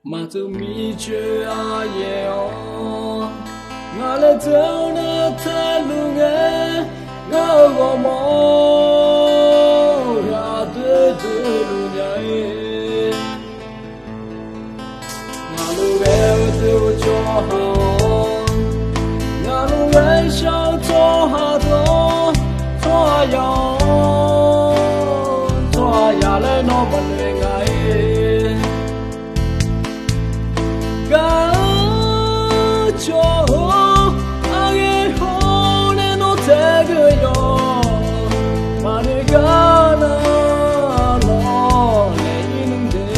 Matu mi chue aye o ngale tona thalunge go mo ya de lu nyai ngalu ve tu cho ha ngalu ve shao cho ha do cho ya le no ba le ngai cho age hone no tege yo mane gana lo le inunde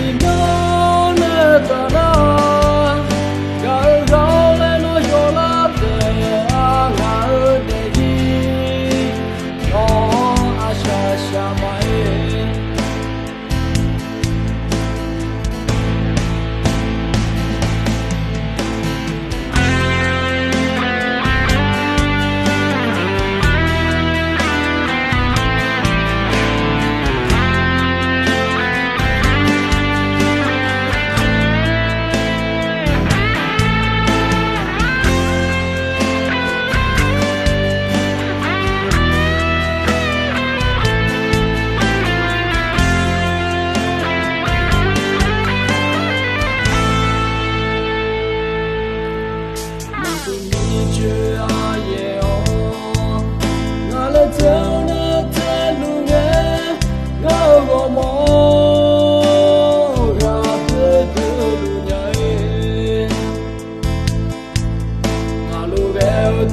ino ne tana gal le no yola te anga de ji no asha shamae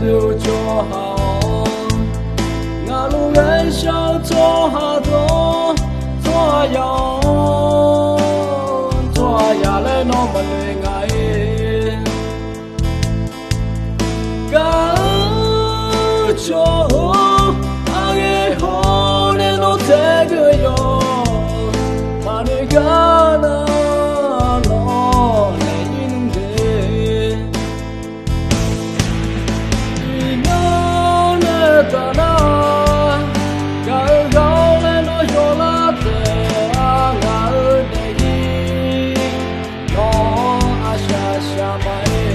do cho ha ngalu ve shao cho ha do cho ya le no ma le ngai ga cho age ho ne no te ge yo ma ne ga na no le yin de tana gal le no yola te anga de ji no asha shamae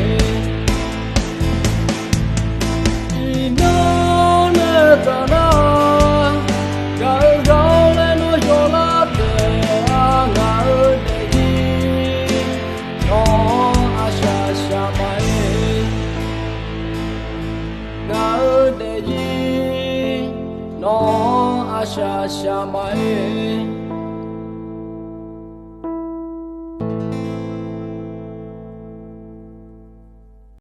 ino ne tana gal le no yola te anga de ji no asha shamae de ji no asha shamae